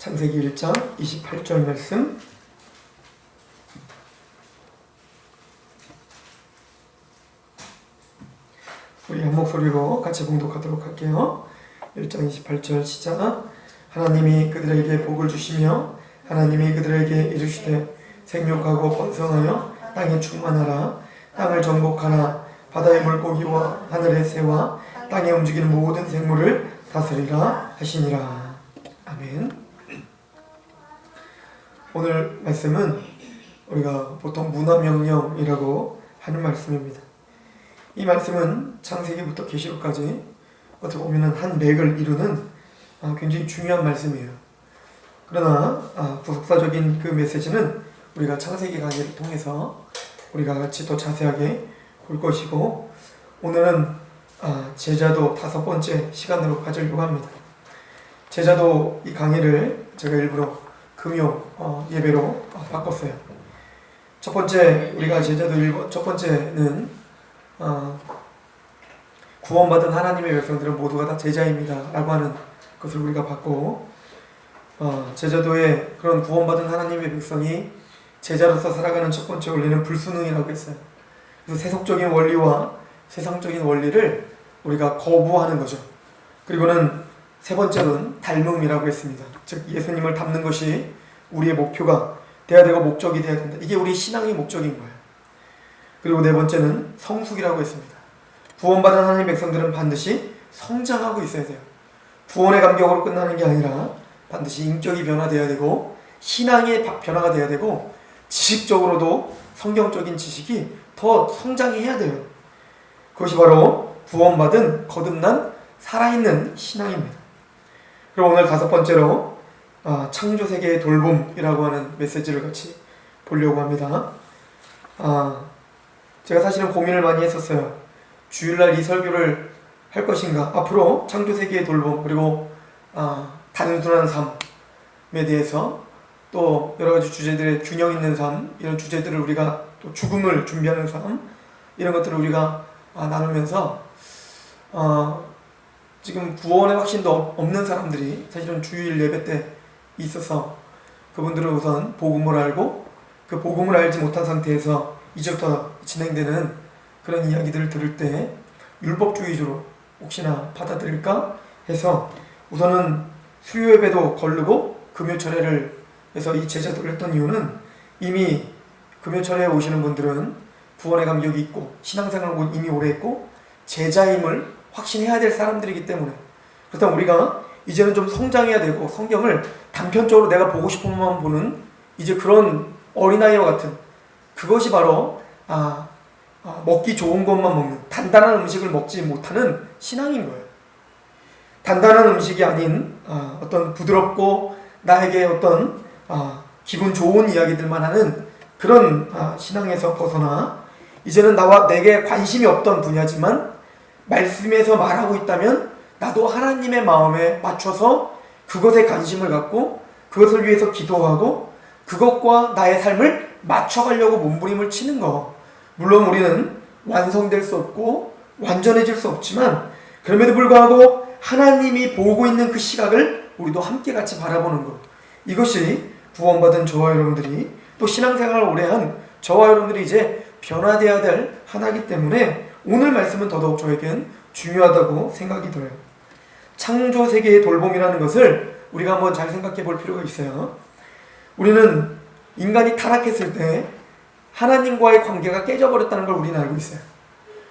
창세기 1장 28절 말씀, 우리 한 목소리로 같이 봉독하도록 할게요. 1장 28절 시작. 하나님이 그들에게 복을 주시며 하나님이 그들에게 이르시되 생육하고 번성하여 땅에 충만하라. 땅을 정복하라. 바다의 물고기와 하늘의 새와 땅에 움직이는 모든 생물을 다스리라 하시니라. 아멘. 오늘 말씀은 우리가 보통 문화명령이라고 하는 말씀입니다. 이 말씀은 창세기부터 계시록까지 어떻게 보면 한 맥을 이루는 굉장히 중요한 말씀이에요. 그러나 구속사적인 그 메시지는 우리가 창세기 강의를 통해서 우리가 같이 더 자세하게 볼 것이고, 오늘은 제자도 5번째 시간으로 가지려고 합니다. 제자도 이 강의를 제가 일부러 금요 예배로 바꿨어요. 첫 번째, 우리가 제자도 첫 번째는 구원받은 하나님의 백성들은 모두가 다 제자입니다 라고 하는 것을 우리가 봤고, 제자도의 그런 구원받은 하나님의 백성이 제자로서 살아가는 첫 번째 원리는 불순응이라고 했어요. 그래서 세속적인 원리와 세상적인 원리를 우리가 거부하는 거죠. 그리고는 세 번째는 닮음이라고 했습니다. 즉 예수님을 닮는 것이 우리의 목표가 돼야 되고 목적이 돼야 된다. 이게 우리 신앙의 목적인 거예요. 그리고 네 번째는 성숙이라고 했습니다. 구원받은 하나님의 백성들은 반드시 성장하고 있어야 돼요. 구원의 감격으로 끝나는 게 아니라 반드시 인격이 변화돼야 되고 신앙의 변화가 돼야 되고 지식적으로도 성경적인 지식이 더 성장해야 돼요. 그것이 바로 구원받은 거듭난 살아있는 신앙입니다. 그리고 오늘 5번째로 창조세계의 돌봄이라고 하는 메시지를 같이 보려고 합니다. 제가 사실은 고민을 많이 했었어요. 주일날 이 설교를 할 것인가, 앞으로 창조세계의 돌봄, 그리고 단순한 삶에 대해서 또 여러가지 주제들의 균형 있는 삶, 이런 주제들을 우리가 또 죽음을 준비하는 삶, 이런 것들을 우리가 나누면서 지금 구원의 확신도 없는 사람들이 사실은 주일 예배 때 있어서 그분들은 우선 복음을 알고 그 복음을 알지 못한 상태에서 이제부터 진행되는 그런 이야기들을 들을 때 율법주의적으로 혹시나 받아들일까 해서 우선은 수요 예배도 거르고 금요철회를 해서 이 제자도를 했던 이유는, 이미 금요철회에 오시는 분들은 구원의 감격이 있고 신앙생활을 이미 오래 했고 제자임을 확신해야 될 사람들이기 때문에, 그렇다면 우리가 이제는 좀 성장해야 되고 성경을 단편적으로 내가 보고 싶은 것만 보는 이제 그런 어린아이와 같은, 그것이 바로 먹기 좋은 것만 먹는 단단한 음식을 먹지 못하는 신앙인 거예요. 단단한 음식이 아닌 어떤 부드럽고 나에게 어떤 기분 좋은 이야기들만 하는 그런 신앙에서 벗어나, 이제는 나와 내게 관심이 없던 분야지만 말씀에서 말하고 있다면 나도 하나님의 마음에 맞춰서 그것에 관심을 갖고 그것을 위해서 기도하고 그것과 나의 삶을 맞춰가려고 몸부림을 치는 거. 물론 우리는 완성될 수 없고 완전해질 수 없지만 그럼에도 불구하고 하나님이 보고 있는 그 시각을 우리도 함께 같이 바라보는 것, 이것이 구원받은 저와 여러분들이, 또 신앙생활을 오래한 저와 여러분들이 이제 변화되어야 될 하나이기 때문에 오늘 말씀은 더더욱 저에겐 중요하다고 생각이 들어요. 창조세계의 돌봄이라는 것을 우리가 한번 잘 생각해 볼 필요가 있어요. 우리는 인간이 타락했을 때 하나님과의 관계가 깨져버렸다는 걸 우리는 알고 있어요.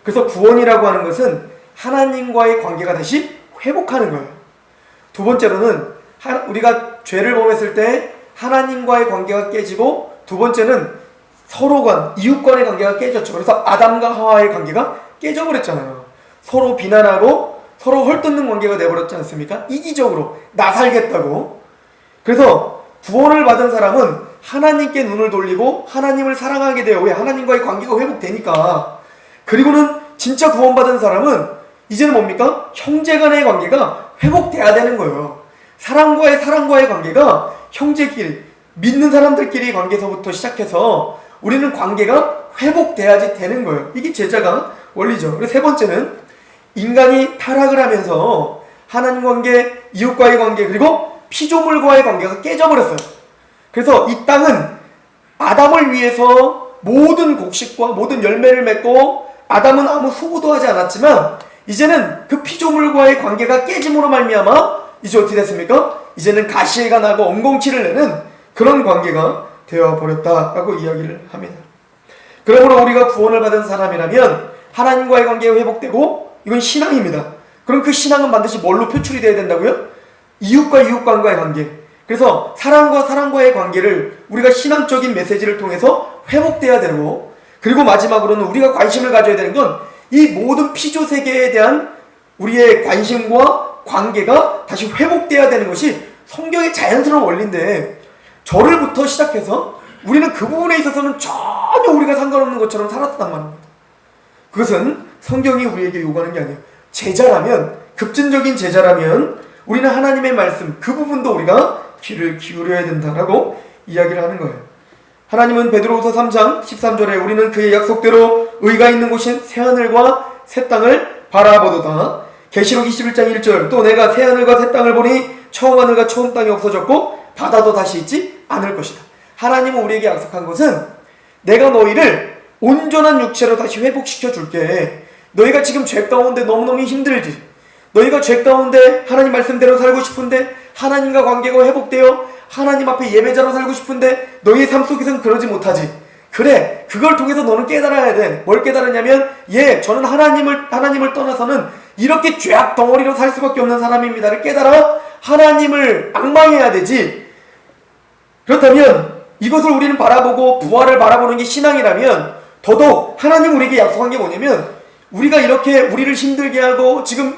그래서 구원이라고 하는 것은 하나님과의 관계가 다시 회복하는 거예요. 두 번째로는 우리가 죄를 범했을 때 하나님과의 관계가 깨지고, 두 번째는 서로 간, 이웃 간의 관계가 깨졌죠. 그래서 아담과 하와의 관계가 깨져버렸잖아요. 서로 비난하고 서로 헐뜯는 관계가 돼버렸지 않습니까? 이기적으로 나 살겠다고. 그래서 구원을 받은 사람은 하나님께 눈을 돌리고 하나님을 사랑하게 돼요. 왜? 하나님과의 관계가 회복되니까. 그리고는 진짜 구원받은 사람은 이제는 뭡니까? 형제간의 관계가 회복돼야 되는 거예요. 사랑과의 관계가 형제끼리, 믿는 사람들끼리 관계에서부터 시작해서 우리는 관계가 회복돼야지 되는 거예요. 이게 제자가 원리죠. 그리고 세 번째는 인간이 타락을 하면서 하나님 관계, 이웃과의 관계, 그리고 피조물과의 관계가 깨져버렸어요. 그래서 이 땅은 아담을 위해서 모든 곡식과 모든 열매를 맺고 아담은 아무 수고도 하지 않았지만 이제는 그 피조물과의 관계가 깨짐으로 말미암아 이제 어떻게 됐습니까? 이제는 가시해가 나고 엉겅퀴를 내는 그런 관계가 되어버렸다라고 이야기를 합니다. 그러므로 우리가 구원을 받은 사람이라면 하나님과의 관계가 회복되고 이건 신앙입니다. 그럼 그 신앙은 반드시 뭘로 표출이 되어야 된다고요? 이웃과 이웃과의 관계. 그래서 사람과 사람과의 관계를 우리가 신앙적인 메시지를 통해서 회복돼야 되고, 그리고 마지막으로는 우리가 관심을 가져야 되는 건 이 모든 피조 세계에 대한 우리의 관심과 관계가 다시 회복돼야 되는 것이 성경의 자연스러운 원리인데, 저를부터 시작해서 우리는 그 부분에 있어서는 전혀 우리가 상관없는 것처럼 살았단 말입니다. 그것은 성경이 우리에게 요구하는 게 아니에요. 제자라면, 급진적인 제자라면 우리는 하나님의 말씀 그 부분도 우리가 귀를 기울여야 된다라고 이야기를 하는 거예요. 하나님은 베드로후서 3장 13절에 우리는 그의 약속대로 의가 있는 곳인 새하늘과 새 땅을 바라보도다. 계시록 21장 1절 또 내가 새하늘과 새 땅을 보니 처음 하늘과 처음 땅이 없어졌고 바다도 다시 있지 않을 것이다. 하나님은 우리에게 약속한 것은 내가 너희를 온전한 육체로 다시 회복시켜 줄게. 너희가 지금 죄 가운데 너무너무 힘들지. 너희가 죄 가운데 하나님 말씀대로 살고 싶은데, 하나님과 관계가 회복되어 하나님 앞에 예배자로 살고 싶은데 너희의 삶 속에서는 그러지 못하지. 그래, 그걸 통해서 너는 깨달아야 돼. 뭘 깨달았냐면, 저는 하나님을 떠나서는 이렇게 죄악 덩어리로 살 수밖에 없는 사람입니다를 깨달아 하나님을 앙망해야 되지. 그렇다면 이것을 우리는 바라보고 부활을 바라보는 게 신앙이라면, 더더욱 하나님 우리에게 약속한 게 뭐냐면, 우리가 이렇게 우리를 힘들게 하고 지금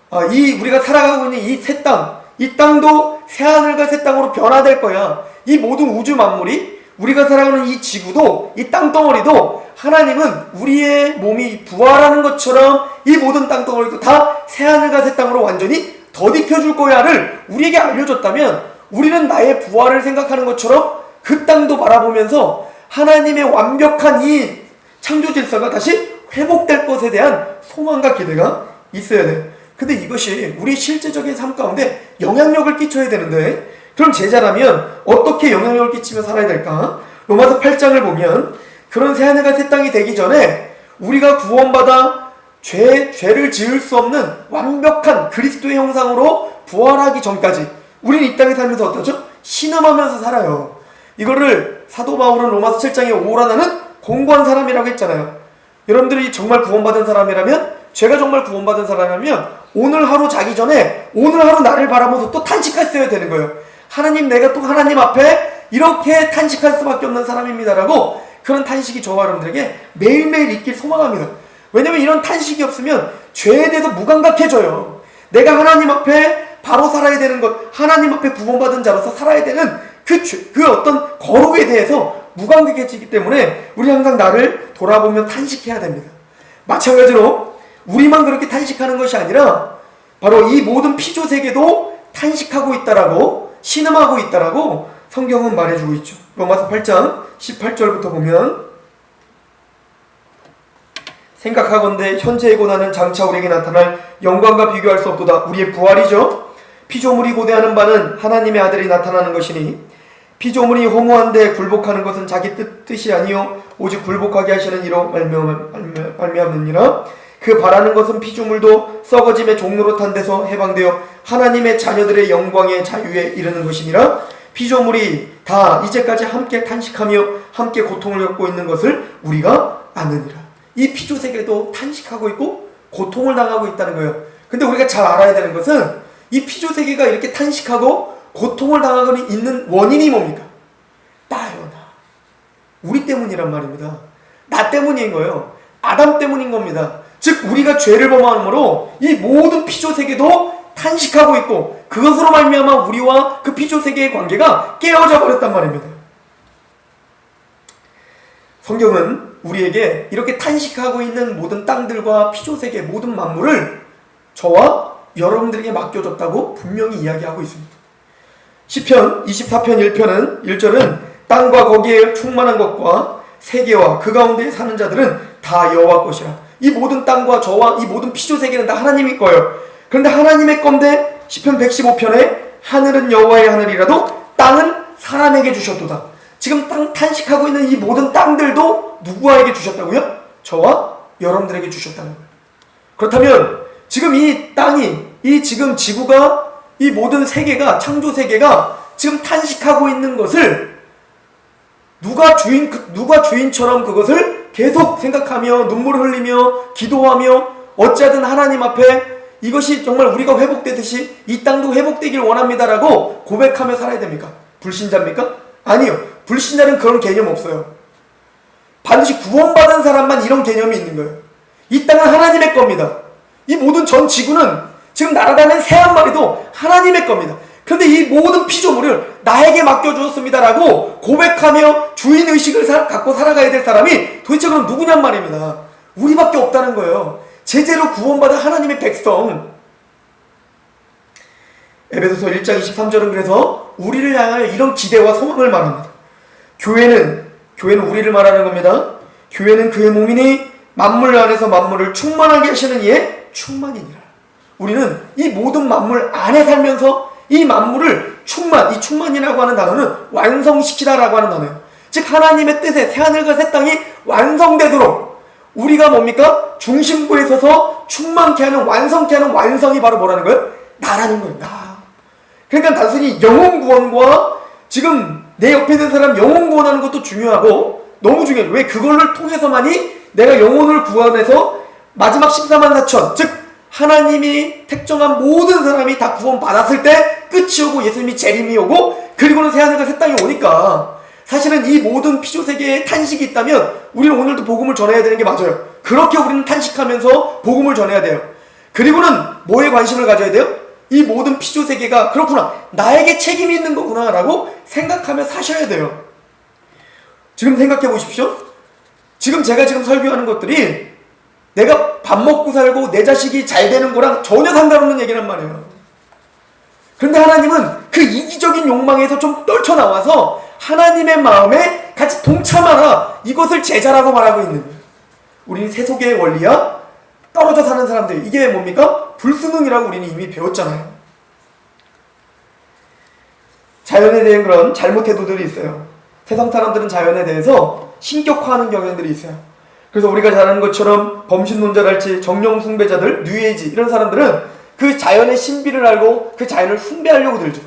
우리가 살아가고 있는 이 새 땅, 이 땅도 새하늘과 새 땅으로 변화될 거야. 이 모든 우주 만물이, 우리가 살아가는 이 지구도, 이 땅덩어리도 하나님은 우리의 몸이 부활하는 것처럼 이 모든 땅덩어리도 다 새하늘과 새 땅으로 완전히 덧입혀줄 거야를 우리에게 알려줬다면, 우리는 나의 부활을 생각하는 것처럼 그 땅도 바라보면서 하나님의 완벽한 이 창조 질서가 다시 회복될 것에 대한 소망과 기대가 있어야 돼. 근데 이것이 우리 실제적인 삶 가운데 영향력을 끼쳐야 되는데, 그럼 제자라면 어떻게 영향력을 끼치며 살아야 될까? 로마서 8장을 보면 그런 새하늘과 새 땅이 되기 전에 우리가 구원받아 죄를 지을 수 없는 완벽한 그리스도의 형상으로 부활하기 전까지 우리는 이 땅에 살면서 어떠죠? 신음하면서 살아요. 이거를 사도 바울은 로마서 7장에 오라나는 공고한 사람이라고 했잖아요. 여러분들이 정말 구원받은 사람이라면, 제가 정말 구원받은 사람이라면 오늘 하루 자기 전에 오늘 하루 나를 바라보면서 또 탄식했어야 되는 거예요. 하나님, 내가 또 하나님 앞에 이렇게 탄식할 수밖에 없는 사람입니다라고, 그런 탄식이 저와 여러분들에게 매일매일 있길 소망합니다. 왜냐면 이런 탄식이 없으면 죄에 대해서 무감각해져요. 내가 하나님 앞에 바로 살아야 되는 것, 하나님 앞에 구원받은 자로서 살아야 되는 그 어떤 거룩에 대해서 무감각해지기 때문에 우리 항상 나를 돌아보며 탄식해야 됩니다. 마찬가지로 우리만 그렇게 탄식하는 것이 아니라 바로 이 모든 피조세계도 탄식하고 있다라고, 신음하고 있다라고 성경은 말해주고 있죠. 로마서 8장 18절부터 보면, 생각하건대 현재의 고난은 장차 우리에게 나타날 영광과 비교할 수 없도다. 우리의 부활이죠. 피조물이 고대하는 바는 하나님의 아들이 나타나는 것이니, 피조물이 허무한데 굴복하는 것은 자기 뜻이 아니요 오직 굴복하게 하시는 이로 말미암느니라. 그 바라는 것은 피조물도 썩어짐의 종로로 탄 데서 해방되어 하나님의 자녀들의 영광의 자유에 이르는 것이니라. 피조물이 다 이제까지 함께 탄식하며 함께 고통을 겪고 있는 것을 우리가 아느니라. 이 피조세계도 탄식하고 있고 고통을 당하고 있다는 거예요. 근데 우리가 잘 알아야 되는 것은 이 피조세계가 이렇게 탄식하고 고통을 당하고 있는 원인이 뭡니까? 나요, 나. 우리 때문이란 말입니다. 나 때문인 거예요. 아담 때문인 겁니다. 즉 우리가 죄를 범함으로 이 모든 피조세계도 탄식하고 있고, 그것으로 말미암아 우리와 그 피조세계의 관계가 깨어져 버렸단 말입니다. 성경은 우리에게 이렇게 탄식하고 있는 모든 땅들과 피조세계 모든 만물을 저와 여러분들에게 맡겨줬다고 분명히 이야기하고 있습니다. 시편 24편 1편은 1절은 땅과 거기에 충만한 것과 세계와 그 가운데 사는 자들은 다 여호와 것이라. 이 모든 땅과 저와 이 모든 피조세계는 다 하나님의 거예요. 그런데 하나님의 건데 시편 115편에 하늘은 여호와의 하늘이라도 땅은 사람에게 주셨도다. 지금 땅 탄식하고 있는 이 모든 땅들도 누구에게 주셨다고요? 저와 여러분들에게 주셨다는 거예요. 그렇다면 지금 이 땅이, 이 지금 지구가, 이 모든 세계가, 창조 세계가 지금 탄식하고 있는 것을 누가 주인처럼 그것을 계속 생각하며 눈물을 흘리며 기도하며 어찌하든 하나님 앞에 이것이 정말 우리가 회복되듯이 이 땅도 회복되길 원합니다라고 고백하며 살아야 됩니까? 불신자입니까? 아니요. 불신자는 그런 개념 없어요. 반드시 구원받은 사람만 이런 개념이 있는 거예요. 이 땅은 하나님의 겁니다. 이 모든 전 지구는 지금 날아다니는 새 한 마리도 하나님의 겁니다. 그런데 이 모든 피조물을 나에게 맡겨주었습니다라고 고백하며 주인의식을 갖고 살아가야 될 사람이 도대체 그럼 누구냔 말입니다. 우리밖에 없다는 거예요. 제대로 구원받은 하나님의 백성. 에베소서 1장 23절은 그래서 우리를 향하여 이런 기대와 소망을 말합니다. 교회는 우리를 말하는 겁니다. 교회는 그의 몸이니 만물 안에서 만물을 충만하게 하시는 이의 충만이니라. 우리는 이 모든 만물 안에 살면서 이 만물을 이 충만이라고 하는 단어는 완성시키다라고 하는 단어예요. 즉 하나님의 뜻에 새하늘과 새 땅이 완성되도록 우리가 뭡니까? 중심부에 서서 충만케 하는, 완성케 하는 완성이 바로 뭐라는 거예요? 나라는 거예요. 나. 그러니까 단순히 영혼 구원과 지금 내 옆에 있는 사람 영혼 구원하는 것도 중요하고 너무 중요해요. 왜? 그걸를 통해서만이 내가 영혼을 구원해서 마지막 14만 4천, 즉 하나님이 택정한 모든 사람이 다 구원받았을 때 끝이 오고 예수님이 재림이 오고 그리고는 새하늘과 새 땅이 오니까 사실은 이 모든 피조세계에 탄식이 있다면 우리는 오늘도 복음을 전해야 되는 게 맞아요. 그렇게 우리는 탄식하면서 복음을 전해야 돼요. 그리고는 뭐에 관심을 가져야 돼요? 이 모든 피조세계가 그렇구나, 나에게 책임이 있는 거구나 라고 생각하며 사셔야 돼요. 지금 생각해 보십시오. 지금 제가 설교하는 것들이 내가 밥 먹고 살고 내 자식이 잘 되는 거랑 전혀 상관없는 얘기란 말이에요. 그런데 하나님은 그 이기적인 욕망에서 좀 떨쳐나와서 하나님의 마음에 같이 동참하라, 이것을 제자라고 말하고 있는 거예요. 우리는 세속의 원리야 떨어져 사는 사람들, 이게 뭡니까? 불순응이라고 우리는 이미 배웠잖아요. 자연에 대한 그런 잘못 태도들이 있어요. 세상 사람들은 자연에 대해서 신격화하는 경향들이 있어요. 그래서 우리가 잘 아는 것처럼 범신론자랄지 정령 숭배자들, 뉴에이지 이런 사람들은 그 자연의 신비를 알고 그 자연을 숭배하려고 들죠.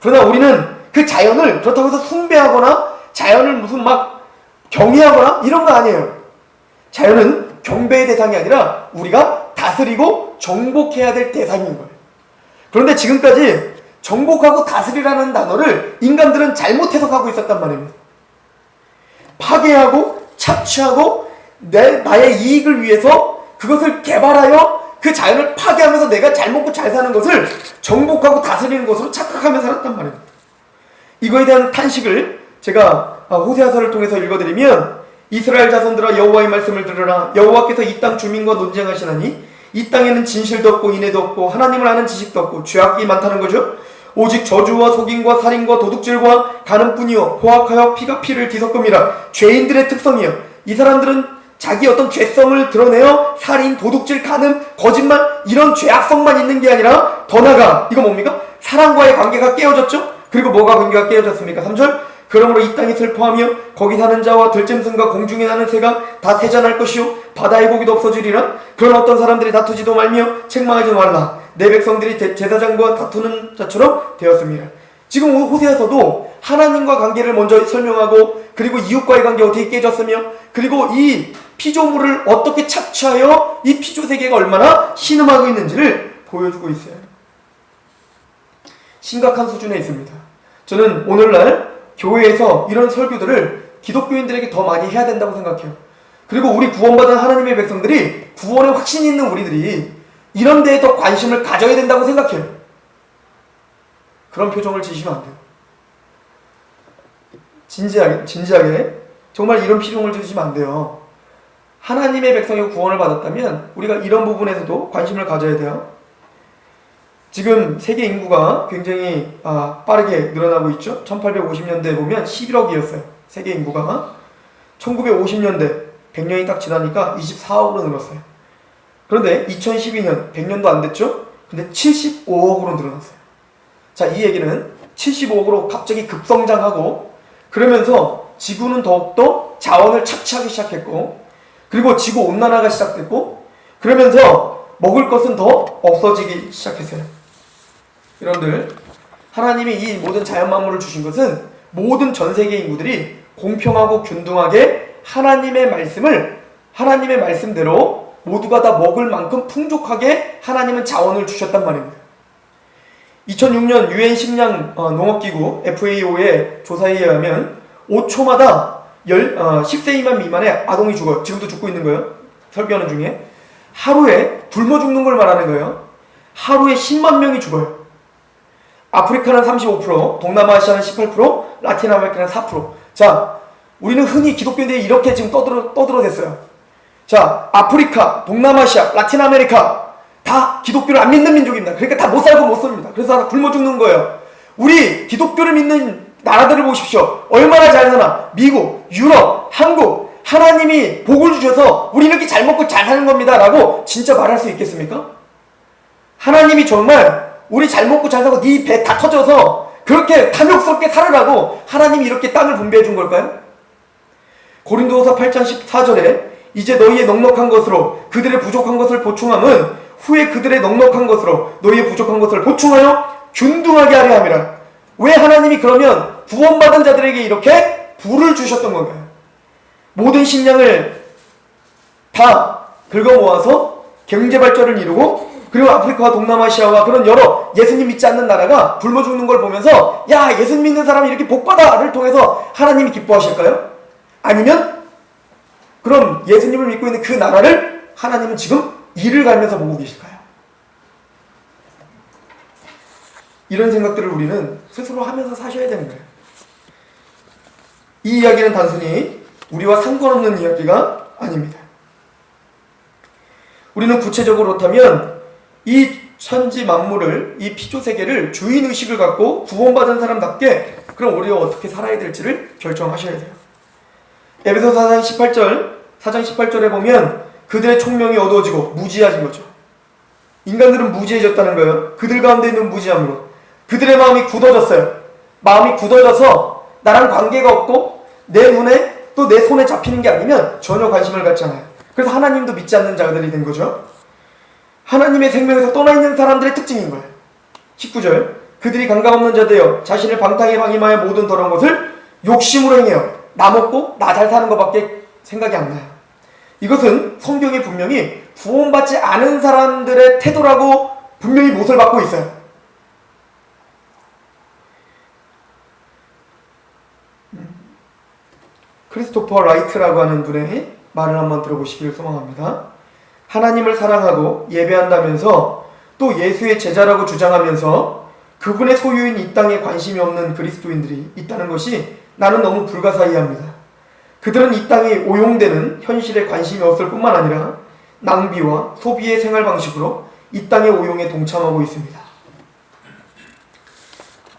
그러나 우리는 그 자연을 그렇다고 해서 숭배하거나 자연을 무슨 막 경외하거나 이런 거 아니에요. 자연은 경배의 대상이 아니라 우리가 다스리고 정복해야 될 대상인 거예요. 그런데 지금까지 정복하고 다스리라는 단어를 인간들은 잘못 해석하고 있었단 말입니다. 파괴하고 착취하고 나의 이익을 위해서 그것을 개발하여 그 자연을 파괴하면서 내가 잘 먹고 잘 사는 것을 정복하고 다스리는 것으로 착각하며 살았단 말입니다. 이거에 대한 탄식을 제가 호세아서를 통해서 읽어드리면, 이스라엘 자손들아 여호와의 말씀을 들으라. 여호와께서 이 땅 주민과 논쟁하시나니 이 땅에는 진실도 없고 인애도 없고 하나님을 아는 지식도 없고 죄악이 많다는 거죠. 오직 저주와 속임과 살인과 도둑질과 간음뿐이요 포악하여 피가 피를 뒤섞음이라. 죄인들의 특성이요, 이 사람들은 자기 어떤 죄성을 드러내어 살인, 도둑질, 간음, 거짓말 이런 죄악성만 있는 게 아니라 더 나아가 이거 뭡니까? 사람과의 관계가 깨어졌죠? 그리고 뭐가 관계가 깨어졌습니까? 3절 그러므로 이 땅이 슬퍼하며 거기 사는 자와 들짐승과 공중에 나는 새가 다 세잔할 것이요 바다의 고기도 없어지리라. 그런 어떤 사람들이 다투지도 말며 책망하지 말라. 내 백성들이 제사장과 다투는 자처럼 되었습니다. 지금 호세아서도 하나님과 관계를 먼저 설명하고 그리고 이웃과의 관계 어떻게 깨졌으며 그리고 이 피조물을 어떻게 착취하여 이 피조세계가 얼마나 신음하고 있는지를 보여주고 있어요. 심각한 수준에 있습니다. 저는 오늘날 교회에서 이런 설교들을 기독교인들에게 더 많이 해야 된다고 생각해요. 그리고 우리 구원받은 하나님의 백성들이, 구원에 확신이 있는 우리들이 이런 데에 더 관심을 가져야 된다고 생각해요. 그런 표정을 지시면 안 돼요. 진지하게 정말 이런 표정을 지시면 안 돼요. 하나님의 백성이 구원을 받았다면 우리가 이런 부분에서도 관심을 가져야 돼요. 지금 세계 인구가 굉장히 빠르게 늘어나고 있죠. 1850년대에 보면 11억이었어요. 세계 인구가. 1950년대 100년이 딱 지나니까 24억으로 늘었어요. 그런데 2012년 100년도 안 됐죠. 근데 75억으로 늘어났어요. 자, 이 얘기는 75억으로 갑자기 급성장하고 그러면서 지구는 더욱더 자원을 착취하기 시작했고 그리고 지구 온난화가 시작됐고 그러면서 먹을 것은 더 없어지기 시작했어요. 여러분들, 하나님이 이 모든 자연 만물을 주신 것은 모든 전 세계 인구들이 공평하고 균등하게 하나님의 말씀대로 모두가 다 먹을 만큼 풍족하게 하나님은 자원을 주셨단 말입니다. 2006년 유엔 식량 농업기구 FAO의 조사에 의하면 5초마다 10세 미만의 아동이 죽어요. 지금도 죽고 있는 거예요. 설교하는 중에. 하루에 굶어 죽는 걸 말하는 거예요. 하루에 10만 명이 죽어요. 아프리카는 35%, 동남아시아는 18%, 라틴 아메리카는 4%. 자, 우리는 흔히 기독교인들이 이렇게 지금 떠들어댔어요. 자, 아프리카, 동남아시아, 라틴 아메리카 다 기독교를 안 믿는 민족입니다. 그러니까 다 못 살고 못 삽니다. 그래서 다 굶어 죽는 거예요. 우리 기독교를 믿는 나라들을 보십시오. 얼마나 잘 사나. 미국, 유럽, 한국. 하나님이 복을 주셔서 우리 이렇게 잘 먹고 잘 사는 겁니다 라고 진짜 말할 수 있겠습니까? 하나님이 정말 우리 잘 먹고 잘 사고 네 배 다 터져서 그렇게 탐욕스럽게 살으라고 하나님이 이렇게 땅을 분배해 준 걸까요? 고린도후서 8장 14절에 이제 너희의 넉넉한 것으로 그들의 부족한 것을 보충함은 후에 그들의 넉넉한 것으로 너희의 부족한 것을 보충하여 균등하게 하려 함이라. 왜 하나님이 그러면 구원받은 자들에게 이렇게 부를 주셨던 건가요? 모든 식량을 다 긁어 모아서 경제 발전을 이루고 그리고 아프리카와 동남아시아와 그런 여러 예수님 믿지 않는 나라가 굶어 죽는 걸 보면서 야, 예수님 믿는 사람이 이렇게 복받아를 통해서 하나님이 기뻐하실까요? 아니면 그럼 예수님을 믿고 있는 그 나라를 하나님은 지금 이를 갈면서 보고 계실까요? 이런 생각들을 우리는 스스로 하면서 사셔야 되는 거예요. 이 이야기는 단순히 우리와 상관없는 이야기가 아닙니다. 우리는 구체적으로 그렇다면 이 천지 만물을, 이 피조세계를 주인의식을 갖고 구원받은 사람답게 그럼 우리가 어떻게 살아야 될지를 결정하셔야 돼요. 에베소서 4장 18절에 보면 그들의 총명이 어두워지고 무지해진 거죠. 인간들은 무지해졌다는 거예요. 그들 가운데 있는 무지함으로. 그들의 마음이 굳어졌어요. 마음이 굳어져서 나랑 관계가 없고 내 눈에 또 내 손에 잡히는 게 아니면 전혀 관심을 갖지 않아요. 그래서 하나님도 믿지 않는 자들이 된 거죠. 하나님의 생명에서 떠나 있는 사람들의 특징인 거예요. 19절 그들이 감각없는 자되어 자신을 방탕에 방임하여 모든 더러운 것을 욕심으로 행해요. 나 먹고 나 잘 사는 것밖에 생각이 안 나요. 이것은 성경이 분명히 구원받지 않은 사람들의 태도라고 분명히 못을 받고 있어요. 크리스토퍼 라이트라고 하는 분의 말을 한번 들어보시기를 소망합니다. 하나님을 사랑하고 예배한다면서 또 예수의 제자라고 주장하면서 그분의 소유인 이 땅에 관심이 없는 그리스도인들이 있다는 것이 나는 너무 불가사의합니다. 그들은 이 땅이 오용되는 현실에 관심이 없을 뿐만 아니라 낭비와 소비의 생활 방식으로 이 땅의 오용에 동참하고 있습니다.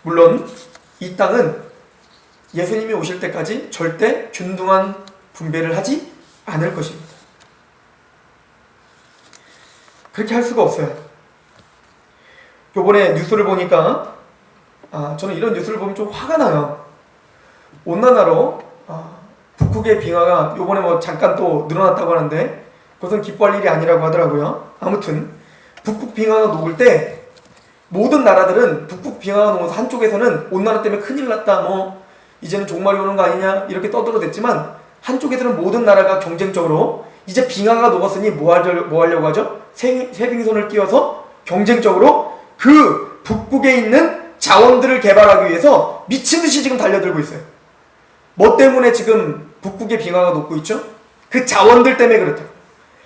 물론 이 땅은 예수님이 오실 때까지 절대 균등한 분배를 하지 않을 것입니다. 그렇게 할 수가 없어요. 요번에 뉴스를 보니까 저는 이런 뉴스를 보면 좀 화가 나요. 온난화로 북극의 빙하가 요번에 뭐 잠깐 또 늘어났다고 하는데 그것은 기뻐할 일이 아니라고 하더라고요. 아무튼 북극 빙하가 녹을 때 모든 나라들은 북극 빙하가 녹아서 한쪽에서는 온난화 때문에 큰일 났다, 뭐 이제는 종말이 오는 거 아니냐 이렇게 떠들어댔지만 한쪽에서는 모든 나라가 경쟁적으로 이제 빙하가 녹았으니 뭐 하려고 하죠? 세빙선을 띄워서 경쟁적으로 그 북극에 있는 자원들을 개발하기 위해서 미친듯이 지금 달려들고 있어요. 뭐 때문에 지금 북극의 빙하가 녹고 있죠? 그 자원들 때문에 그렇다.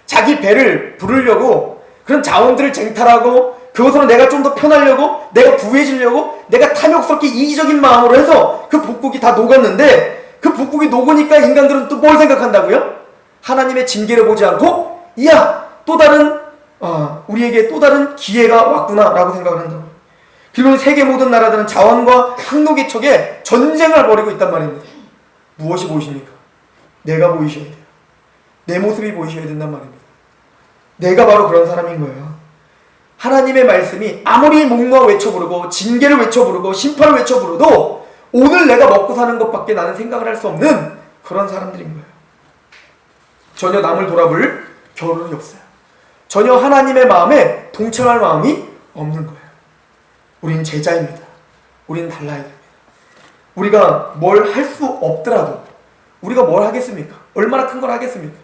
자기 배를 부르려고 그런 자원들을 쟁탈하고 그것으로 내가 좀 더 편하려고 내가 부해지려고 내가 탐욕스럽게 이기적인 마음으로 해서 그 북극이 다 녹았는데 그 북극이 녹으니까 인간들은 또 뭘 생각한다고요? 하나님의 징계를 보지 않고 이야 또 다른 우리에게 또 다른 기회가 왔구나 라고 생각을 한다고요. 그리고 세계 모든 나라들은 자원과 항로의 척에 전쟁을 벌이고 있단 말입니다. 무엇이 보이십니까? 내가 보이셔야 돼요. 내 모습이 보이셔야 된단 말입니다. 내가 바로 그런 사람인 거예요. 하나님의 말씀이 아무리 목놓아 외쳐 부르고 징계를 외쳐 부르고 심판을 외쳐 부르도 오늘 내가 먹고 사는 것밖에 나는 생각을 할 수 없는 그런 사람들인 거예요. 전혀 남을 돌아볼 겨를이 없어요. 전혀 하나님의 마음에 동참할 마음이 없는 거예요. 우린 제자입니다. 우린 달라야 됩니다. 우리가 뭘 할 수 없더라도 우리가 뭘 하겠습니까? 얼마나 큰 걸 하겠습니까?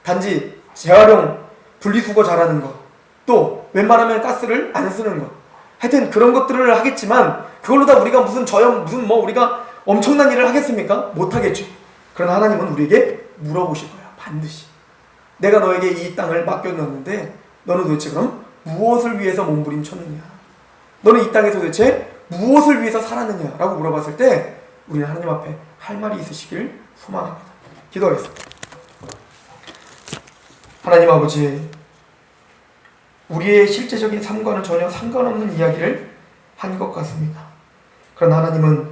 단지 재활용 분리수거 잘하는 거, 또 웬만하면 가스를 안 쓰는 거, 하여튼 그런 것들을 하겠지만 그걸로 다 우리가 무슨 우리가 엄청난 일을 하겠습니까? 못 하겠죠. 그러나 하나님은 우리에게 물어보실 거예요. 반드시. 내가 너에게 이 땅을 맡겨놨는데 너는 도대체 그럼 무엇을 위해서 몸부림쳤느냐? 너는 이 땅에서 도대체 무엇을 위해서 살았느냐? 라고 물어봤을 때 우리는 하나님 앞에 할 말이 있으시길 소망합니다. 기도하겠습니다. 하나님 아버지, 우리의 실제적인 삶과는 전혀 상관없는 이야기를 한 것 같습니다. 그러나 하나님은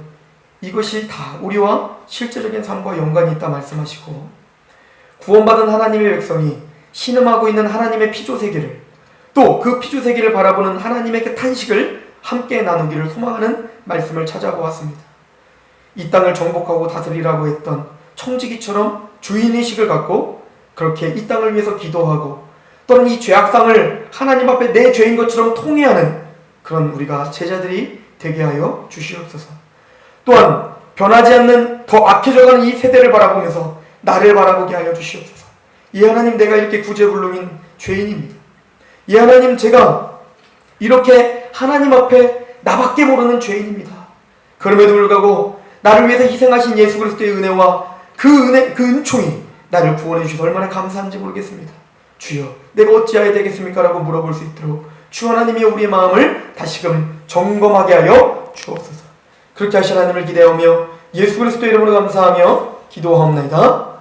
이것이 다 우리와 실제적인 삶과 연관이 있다 말씀하시고, 구원받은 하나님의 백성이 신음하고 있는 하나님의 피조세계를, 또 그 피조세계를 바라보는 하나님의 그 탄식을 함께 나누기를 소망하는 말씀을 찾아보았습니다. 이 땅을 정복하고 다스리라고 했던 청지기처럼 주인의식을 갖고 그렇게 이 땅을 위해서 기도하고, 또는 이 죄악상을 하나님 앞에 내 죄인 것처럼 통회하는 그런 우리가 제자들이 되게 하여 주시옵소서. 또한 변하지 않는 더 악해져가는 이 세대를 바라보면서 나를 바라보게 하여 주시옵소서. 이 하나님, 내가 이렇게 구제불능인 죄인입니다. 이 하나님, 제가 이렇게 하나님 앞에 나밖에 모르는 죄인입니다. 그럼에도 불구하고 나를 위해서 희생하신 예수 그리스도의 은혜와 그 은총이 나를 구원해 주셔서 얼마나 감사한지 모르겠습니다. 주여, 내가 어찌해야 되겠습니까? 라고 물어볼 수 있도록 주 하나님이 우리의 마음을 다시금 점검하게 하여 주옵소서. 그렇게 하신 하나님을 기대하며 예수 그리스도의 이름으로 감사하며 기도하옵나이다.